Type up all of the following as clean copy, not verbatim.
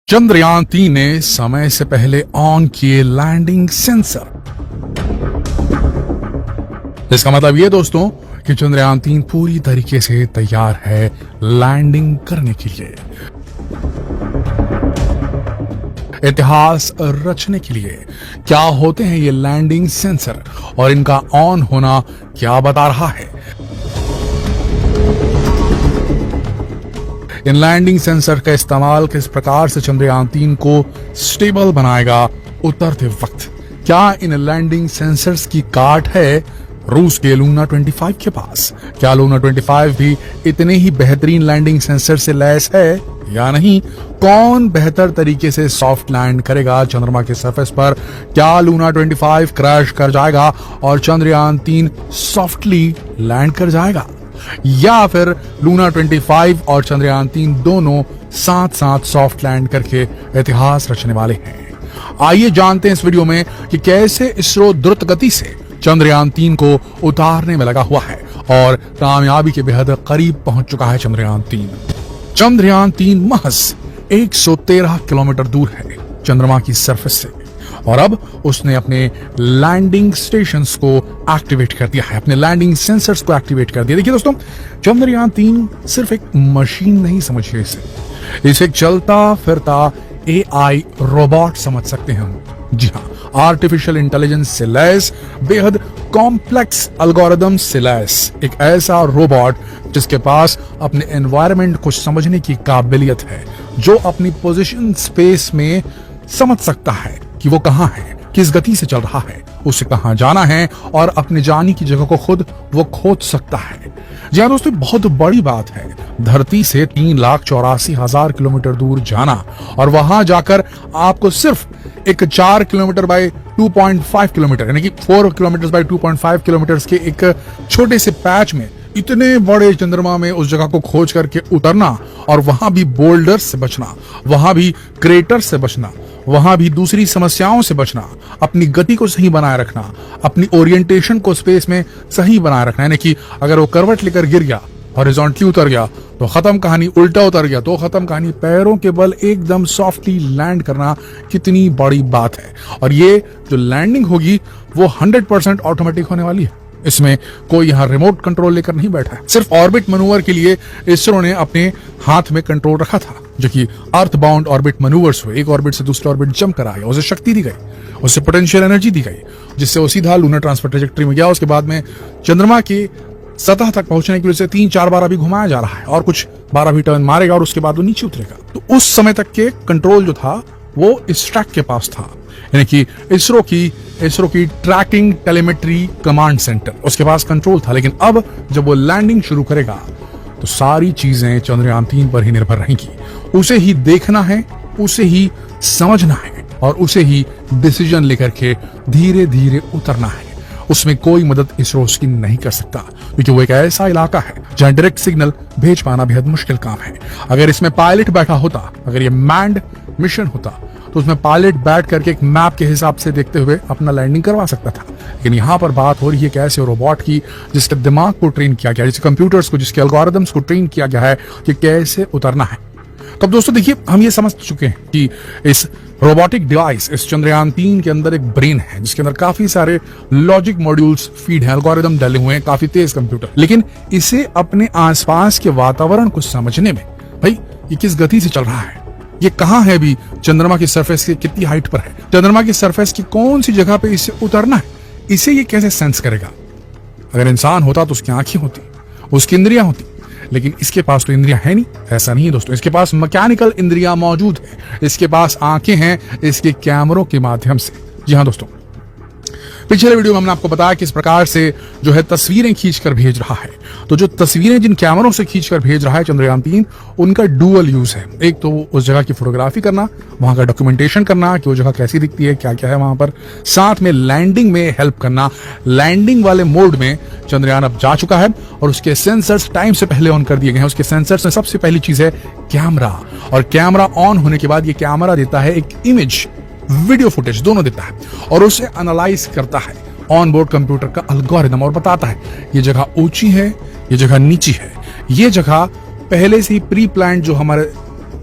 चंद्रयान-3 ने समय से पहले ऑन किए लैंडिंग सेंसर। इसका मतलब ये दोस्तों कि चंद्रयान-3 पूरी तरीके से तैयार है लैंडिंग करने के लिए, इतिहास रचने के लिए। क्या होते हैं ये लैंडिंग सेंसर और इनका ऑन होना क्या बता रहा है? इन लैंडिंग सेंसर का इस्तेमाल किस प्रकार से चंद्रयान-3 को स्टेबल बनाएगा उतरते वक्त? क्या इन लैंडिंग सेंसर्स की काट है रूस के लूना 25 के पास? क्या लूना 25 भी इतने ही बेहतरीन लैंडिंग सेंसर से लैस है या नहीं? कौन बेहतर तरीके से सॉफ्ट लैंड करेगा चंद्रमा के सरफेस पर? क्या लूना 25 क्रैश कर जाएगा और चंद्रयान-3 सॉफ्टली लैंड कर जाएगा, या फिर लूना 25 और चंद्रयान-3 दोनों साथ साथ सॉफ्ट लैंड करके इतिहास रचने वाले हैं? आइए जानते हैं इस वीडियो में कि कैसे इसरो द्रुत गति से चंद्रयान-3 को उतारने में लगा हुआ है और कामयाबी के बेहद करीब पहुंच चुका है चंद्रयान-3। चंद्रयान-3 महज 113 किलोमीटर दूर है चंद्रमा की सरफेस से और अब उसने अपने लैंडिंग स्टेशंस को एक्टिवेट कर दिया है, अपने लैंडिंग सेंसर्स को एक्टिवेट कर दिया। देखिए दोस्तों, चंद्रयान-3 सिर्फ एक मशीन नहीं समझिए इसे एक चलता फिरता AI रोबोट समझ सकते हैं हम। जी हाँ, आर्टिफिशियल इंटेलिजेंस से लैस, बेहद कॉम्प्लेक्स एल्गोरिदम से लैस एक ऐसा रोबोट जिसके पास अपने एनवायरनमेंट को समझने की काबिलियत है, जो अपनी पोजीशन स्पेस में समझ सकता है कि वो कहां है, किस गति से चल रहा है, उसे कहां जाना है और अपने जाने की जगह को खुद वो खोज सकता है। जी हाँ दोस्तों, बहुत बड़ी बात है धरती से 3,84,000 किलोमीटर दूर जाना और वहां जाकर आपको सिर्फ एक 4 किलोमीटर बाय 2.5 किलोमीटर यानी कि 4 किलोमीटर बाय 2.5 किलोमीटर के एक छोटे से पैच में इतने बड़े चंद्रमा में उस जगह को खोज करके उतरना और वहां भी बोल्डर्स से बचना, वहां भी क्रेटर से बचना, वहां भी दूसरी समस्याओं से बचना, अपनी गति को सही बनाए रखना, अपनी ओरिएंटेशन को स्पेस में सही बनाए रखना। यानी कि अगर वो करवट लेकर गिर गया, हॉरिजॉन्टली उतर गया तो खत्म कहानी, उल्टा उतर गया तो खत्म कहानी। पैरों के बल एकदम सॉफ्टली लैंड करना कितनी बड़ी बात है। और ये जो लैंडिंग होगी वो 100% ऑटोमेटिक होने वाली है। इसमें कोई यहाँ रिमोट कंट्रोल लेकर नहीं बैठा है। सिर्फ ऑर्बिट मैनूवर के लिए इसरो ने अपने हाथ में कंट्रोल रखा था, जो कि अर्थ बाउंड ऑर्बिट मैनूवर्स हुए। एक ऑर्बिट से दूसरे ऑर्बिट जंप कराया, उसे शक्ति दी गई, उसे पोटेंशियल एनर्जी दी गई, जिससे वो सीधा लूनर ट्रांसफर ट्रैजेक्टरी में गया। उसके बाद में चंद्रमा की सतह तक पहुंचने के लिए उसे 3-4 बार अभी घुमाया जा रहा है और कुछ 12 भी टर्न मारेगा और उसके बाद वो नीचे उतरेगा। तो उस समय तक के कंट्रोल जो था वो इस ट्रैक के पास था, यानी कि इसरो की ट्रैकिंग टेलीमेट्री कमांड सेंटर, उसके पास कंट्रोल था। लेकिन अब जब वो लैंडिंग शुरू करेगा तो सारी चीजें चंद्रयान-3 पर ही निर्भर रहेंगी। उसे ही देखना है, उसे ही समझना है और उसे ही डिसीजन लेकर के धीरे धीरे उतरना है। उसमें कोई मदद इसरो उसकी नहीं कर सकता, क्योंकि वो एक ऐसा इलाका है जहां डायरेक्ट सिग्नल भेज पाना बेहद मुश्किल काम है। अगर इसमें पायलट बैठा होता, अगर ये मैन्ड मिशन होता, तो उसमें पायलट बैठ करके एक मैप के हिसाब से देखते हुए अपना लैंडिंग करवा सकता था। लेकिन यहाँ पर बात हो रही है कैसे रोबोट की, जिसके दिमाग को ट्रेन किया गया, जिसके कंप्यूटर्स को, जिसके एल्गोरिदम्स को ट्रेन किया गया है कि कैसे उतरना है। तो अब दोस्तों देखिए, हम ये समझ चुके हैं कि इस रोबोटिक डिवाइस, इस चंद्रयान-3 के अंदर एक ब्रेन है, जिसके अंदर काफी सारे लॉजिक मॉड्यूल्स फीड हैं, एल्गोरिदम डले हुए हैं, काफी तेज कंप्यूटर। लेकिन इसे अपने आसपास के वातावरण को समझने में, भाई ये किस गति से चल रहा है, ये कहां है, भी चंद्रमा की सरफेस के कितनी हाइट पर है, चंद्रमा की सरफेस की कौन सी जगह पे इसे उतरना है, इसे ये कैसे सेंस करेगा। अगर इंसान होता तो उसकी आंखें होती, उसकी इंद्रियां होती, लेकिन इसके पास तो इंद्रियां है नहीं। ऐसा नहीं है दोस्तों, इसके पास मैकेनिकल इंद्रियां मौजूद है, इसके पास आंखें हैं, इसके कैमरों के माध्यम से। जी हाँ दोस्तों, पिछले वीडियो में हमने आपको बताया किस प्रकार से जो है तस्वीरें खींचकर भेज रहा है। तो जो तस्वीरें जिन कैमरों से खींचकर भेज रहा है चंद्रयान-3, उनका डुअल यूज है। एक तो उस जगह की फोटोग्राफी करना, वहां का डॉक्यूमेंटेशन करना कि वो जगह कैसी दिखती है, क्या क्या है वहां पर, साथ में लैंडिंग में हेल्प करना। लैंडिंग वाले मोड में चंद्रयान अब जा चुका है और उसके सेंसर्स टाइम से पहले ऑन कर दिए गए हैं। उसके सेंसर्स में सबसे पहली चीज है कैमरा, और कैमरा ऑन होने के बाद ये कैमरा देता है एक इमेज, वीडियो फुटेज दोनों देता है और उसे एनालाइज करता है ऑन बोर्ड कंप्यूटर का एल्गोरिदम और बताता है ये जगह ऊंची है, ये जगह नीची है, ये जगह पहले से ही प्री प्लान जो हमारे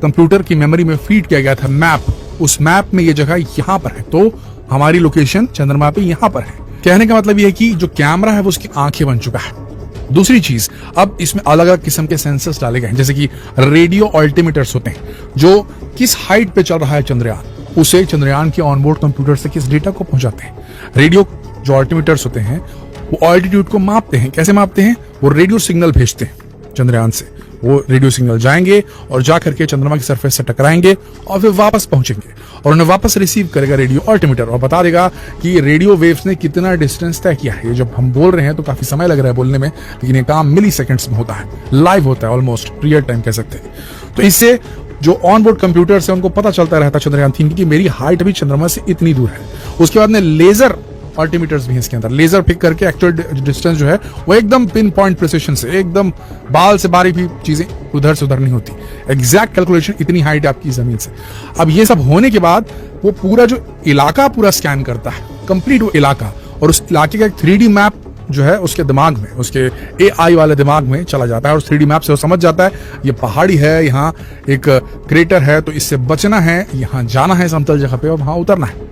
कंप्यूटर की मेमोरी में फीड किया गया था मैप, उस मैप में ये जगह यहां पर है, तो हमारी लोकेशन चंद्रमा पे यहां पर है। कहने का मतलब ये है कि जो कैमरा है वो उसकी आंखें बन चुका है। दूसरी चीज, अब इसमें अलग अलग किस्म के सेंसर्स डाले गए हैं, जैसे कि रेडियो अल्टीमीटर्स होते हैं जो किस हाइट पे चल रहा है चंद्रयान, उसे चंद्रयान के ऑनबोर्ड कंप्यूटर से किस डेटा को पहुंचाते हैं। रेडियो जो अल्टीमीटर्स होते हैं वो ऑल्टीट्यूड को मापते हैं। कैसे मापते हैं? वो रेडियो सिग्नल भेजते हैं चंद्रयान से, वो रेडियो सिग्नल जाएंगे और जाकर के चंद्रमा की सरफेस से टकराएंगे और फिर वापस पहुंचेंगे और उन्हें वापस रिसीव करेगा रेडियो अल्टीमीटर और बता देगा कि रेडियो वेव्स ने कितना डिस्टेंस तय किया है। ये जब हम बोल रहे हैं तो काफी समय लग रहा है बोलने में, लेकिन ये काम मिली सेकेंड्स में होता है, लाइव होता है, ऑलमोस्ट रियल टाइम कह सकते हैं। तो इससे जो ऑनबोर्ड कंप्यूटर्स है उनको पता चलता रहता चंद्रयान 3 की मेरी हाइट भी चंद्रमा से इतनी दूर है। उसके बाद में लेजर अल्टीमीटर्स भी हैं इसके अंदर, लेजर पिक करके एक्चुअल डिस्टेंस जो है वो एकदम पिन पॉइंट प्रिसिशन से, एकदम बाल से बारीक भी चीजें उधर से उधर नहीं होती, एग्जैक्ट कैलकुलेशन इतनी हाइट आपकी जमीन से। अब ये सब होने के बाद वो पूरा जो इलाका पूरा स्कैन करता है, कंप्लीट वो इलाका, और उस इलाके का एक 3D मैप जो है उसके दिमाग में, उसके AI वाले दिमाग में चला जाता है और 3D मैप से वो समझ जाता है ये पहाड़ी है, यहाँ एक क्रेटर है तो इससे बचना है, यहाँ जाना है समतल जगह पे और वहां उतरना है।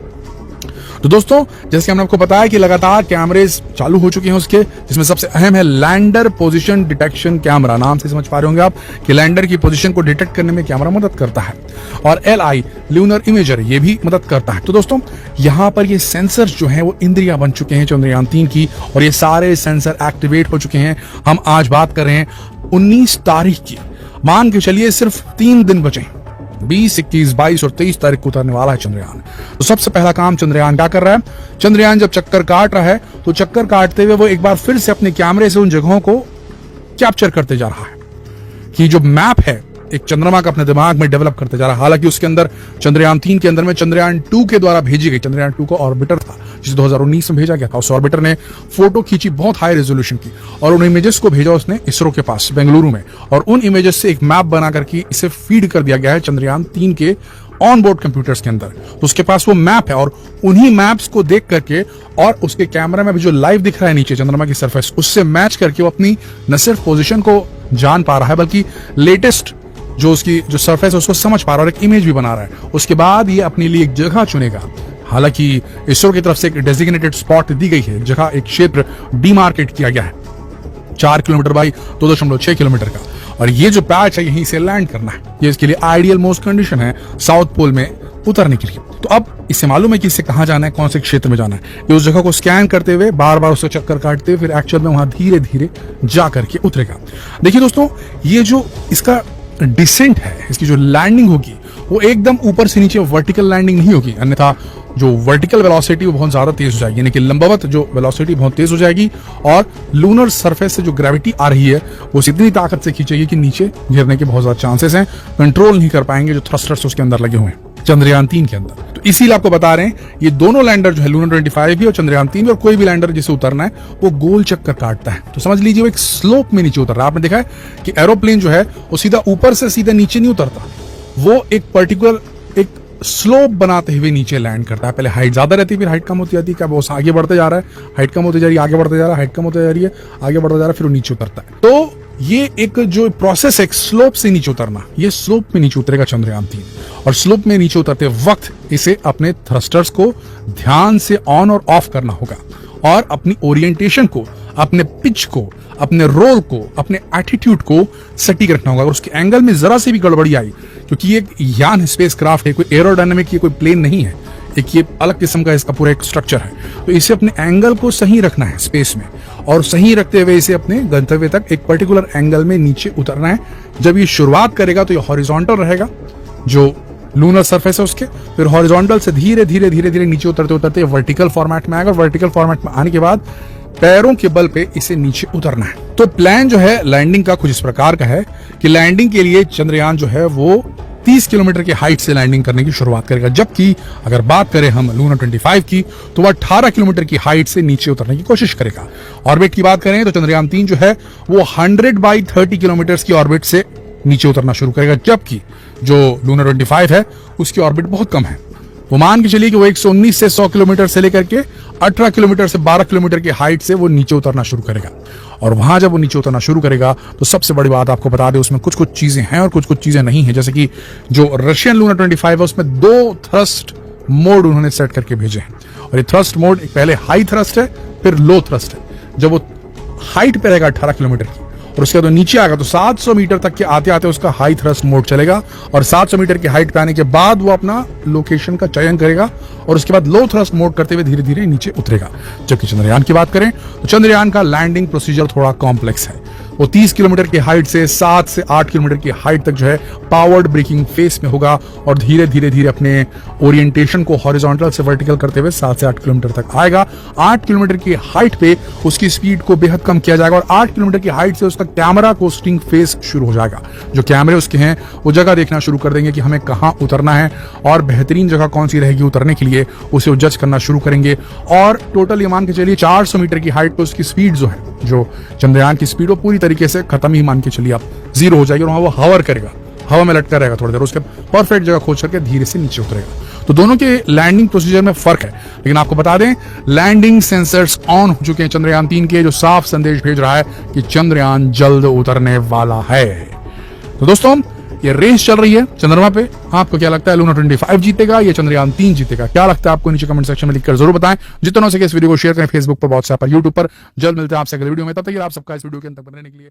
तो दोस्तों, जैसे हमने आपको बताया कि लगातार कैमरेज चालू हो चुके हैं उसके, जिसमें सबसे अहम है लैंडर पोजीशन डिटेक्शन कैमरा। नाम से समझ पा रहे होंगे आप कि लैंडर की पोजीशन को डिटेक्ट करने में कैमरा मदद करता है, और LI ल्यूनर इमेजर ये भी मदद करता है। तो दोस्तों, यहाँ पर ये सेंसर्स जो हैं वो इंद्रियां बन चुके हैं चंद्रयान 3 की, और ये सारे सेंसर एक्टिवेट हो चुके हैं। हम आज बात कर रहे हैं 19 तारीख की। मान के चलिए सिर्फ 3 दिन बचे, 20, 21, 22 और 23 तारीख को उतरने वाला है चंद्रयान। तो सबसे पहला काम चंद्रयान क्या कर रहा है? चंद्रयान जब चक्कर काट रहा है तो चक्कर काटते हुए वो एक बार फिर से अपने कैमरे से उन जगहों को कैप्चर करते जा रहा है कि जो मैप है एक चंद्रमा का अपने दिमाग में डेवलप करते जा रहा है। हालांकि उसके अंदर चंद्रयान 3 के अंदर में चंद्रयान 2 के द्वारा भेजी गई, चंद्रयान 2 का ऑर्बिटर था जिसे 2019 में भेजा गया था। उस ऑर्बिटर ने फोटो खींची बहुत हाई रेजोल्यूशन की और उन इमेजेस को भेजा उसने इसरो के पास बेंगलुरु में, और उन इमेजेस से एक मैप बना करके इसे फीड कर दिया गया है चंद्रयान 3 के ऑनबोर्ड कंप्यूटर्स के अंदर। तो उसके पास वो मैप है और उन्हीं मैप्स को देख करके और उसके कैमरा में भी जो लाइव दिख रहा है नीचे चंद्रमा की सरफेस, उससे मैच करके वो अपनी न सिर्फ पोजीशन को जान पा रहा है बल्कि लेटेस्ट जो उसकी जो सरफेस है उसको समझ पा रहा है और एक इमेज भी बना रहा है। उसके बाद ये अपने लिए एक जगह चुनेगा। हालांकि इसरो की तरफ से एक डेजिग्नेटेड स्पॉट दी गई है, जगह एक क्षेत्र डीमार्केट किया गया है 4 किलोमीटर बाई 2.6 किलोमीटर का, और ये जो पैच है यहीं से लैंड करना है। ये इसके लिए आइडियल मोस्ट कंडीशन है साउथ पोल में उतरने के लिए। तो अब इससे मालूम है कि इससे कहां जाना है, कौन से क्षेत्र में जाना है। ये उस जगह को स्कैन करते हुए बार बार उससे चक्कर काटते हुए फिर एक्चुअल में वहां धीरे धीरे जा करके उतरेगा। देखिए दोस्तों, ये जो इसका डिसेंट है, इसकी जो लैंडिंग होगी वो एकदम ऊपर से नीचे वर्टिकल लैंडिंग नहीं होगी, अन्यथा जो वर्टिकल वेलोसिटी वो बहुत ज्यादा तेज हो जाएगी, यानी कि लंबवत जो वेलोसिटी बहुत तेज हो जाएगी और लूनर सरफेस से जो ग्रेविटी आ रही है वो इतनी ताकत से खींचेगी कि नीचे गिरने के बहुत ज्यादा चांसेस हैं। कंट्रोल नहीं कर पाएंगे जो थ्रस्टर्स उसके अंदर लगे हुए हैं चंद्रयान 3 के अंदर। तो इसीलिए आपको बता रहे हैं ये दोनों लैंडर जो है लूनर 25 भी और चंद्रयान 3 भी, और कोई भी लैंडर जिसे उतरना है वो गोल चक्कर काटता है। तो समझ लीजिए वो एक स्लोप में नीचे उतर रहा है। आपने देखा है कि एरोप्लेन जो है वो सीधा ऊपर से सीधा नीचे नहीं उतरता, वो एक पर्टिकुलर एक स्लोप बनाते हुए नीचे लैंड करता है। पहले हाइट ज्यादा रहती है, फिर हाइट कम होती जाती है, क्या वो आगे बढ़ते जा रहा है, हाइट कम होती जा रही है, आगे बढ़ते जा रहा है, हाइट कम होती जा रही है, आगे बढ़ता जा रहा है, फिर वो नीचे उतरता है। तो ये एक जो प्रोसेस है स्लोप से नीचे उतरना, ये स्लोप में नीचे उतरेगा चंद्रयान 3, और स्लोप में नीचे उतरते वक्त इसे अपने थ्रस्टर्स को ध्यान से ऑन और ऑफ करना होगा और अपनी ओरिएंटेशन को, अपने पिच को, अपने रोल को, अपने एटीट्यूड को सटीक रखना होगा। अगर उसके एंगल में जरा सी भी गड़बड़ी आई, क्योंकि ये एक यान स्पेस क्राफ्ट है, कोई एरोडायनामिक ये कोई प्लेन नहीं है, एक ये अलग किस्म का इसका पूरा एक स्ट्रक्चर है, तो इसे अपने एंगल को सही रखना है स्पेस में, और सही रखते हुए इसे अपने गंतव्य तक एक पर्टिकुलर एंगल में नीचे उतरना है। जब ये शुरुआत करेगा तो ये हॉरिजॉन्टल रहेगा जो लूनर सरफेस है उसके, फिर हॉरिजॉन्टल से धीरे धीरे धीरे धीरे नीचे उतरते उतरते वर्टिकल फॉर्मेट में आएगा। वर्टिकल फॉर्मेट में आने के बाद पैरों के बल पे इसे नीचे उतरना है। तो प्लान जो है लैंडिंग का कुछ इस प्रकार का है कि लैंडिंग के लिए चंद्रयान जो है वो 30 किलोमीटर की हाइट से लैंडिंग करने की शुरुआत करेगा, जबकि अगर बात करें हम लूनर 25 की तो वह 18 किलोमीटर की हाइट से नीचे उतरने की कोशिश करेगा। ऑर्बिट की बात करें तो चंद्रयान 3 जो है वो 100/30 किलोमीटर की ऑर्बिट से नीचे उतरना शुरू करेगा, जबकि जो लूनर 25 है उसकी ऑर्बिट बहुत कम है, वो मान के चलिए कि वो 119 से 100 किलोमीटर से लेकर के 18 किलोमीटर से 12 किलोमीटर की हाइट से वो नीचे उतरना शुरू करेगा। और वहां जब वो नीचे उतरना शुरू करेगा तो सबसे बड़ी बात आपको बता दें, उसमें कुछ कुछ चीजें हैं और कुछ कुछ चीजें नहीं है। जैसे कि जो रशियन लूना 25 है उसमें 2 थ्रस्ट मोड उन्होंने सेट करके भेजे हैं। और ये थ्रस्ट मोड पहले हाई थ्रस्ट है फिर लो थ्रस्ट है। जब वो हाइट पे रहेगा 18 किलोमीटर की और उसके बाद वो नीचे आएगा तो 700 मीटर तक के आते आते उसका हाई थ्रस्ट मोड चलेगा। और 700 मीटर की हाइट पे आने के बाद वो अपना लोकेशन का चयन करेगा और उसके बाद लो थ्रस्ट मोड करते हुए धीरे धीरे नीचे उतरेगा। जबकि चंद्रयान की बात करें तो चंद्रयान का लैंडिंग प्रोसीजर थोड़ा कॉम्प्लेक्स है। वो 30 किलोमीटर की हाइट से 7 से 8 किलोमीटर की हाइट तक जो है पावर्ड ब्रेकिंग फेस में होगा और धीरे धीरे धीरे अपने ओरिएंटेशन को हॉरिजॉन्टल से वर्टिकल करते हुए 7 से 8 किलोमीटर तक आएगा। 8 किलोमीटर की हाइट पे उसकी स्पीड को बेहद कम किया जाएगा और 8 किलोमीटर की हाइट से उसका कैमरा कोस्टिंग फेस शुरू हो जाएगा। जो कैमरे उसके हैं वो जगह देखना शुरू कर देंगे कि हमें कहां उतरना है और बेहतरीन जगह कौन सी रहेगी उतरने के लिए, उसे जज करना शुरू करेंगे। और टोटल ये मान के चलिए 400 मीटर की हाइट पे उसकी स्पीड जो है, जो चंद्रयान की स्पीड, वो पूरी तरीके से खत्म ही मान के चलिए आप, 0 हो जाएगी और वहां वो हवर करेगा, हवा में लटका रहेगा थोड़ी देर, उसके परफेक्ट जगह खोज करके धीरे से नीचे उतरेगा। तो दोनों के लैंडिंग प्रोसीजर में फर्क है, लेकिन आपको बता दें लैंडिंग सेंसर्स ऑन हो चुके हैं चंद्रयान 3 के, जो साफ संदेश भेज रहा है कि चंद्रयान जल्द उतरने वाला है। तो दोस्तों ये रेस चल रही है चंद्रमा पे, आपको क्या लगता है लूना 25 जीतेगा या चंद्रयान 3 जीतेगा? क्या लगता है आपको नीचे कमेंट सेक्शन में लिखकर जरूर बताएं। जितना हो सके इस वीडियो को शेयर करें फेसबुक पर, व्हाट्सएप पर, यूट्यूब पर। जल्द मिलते हैं आपसे अगले वीडियो में, तब तक आप सबका इस वीडियो के अंत तक बने रहने के लिए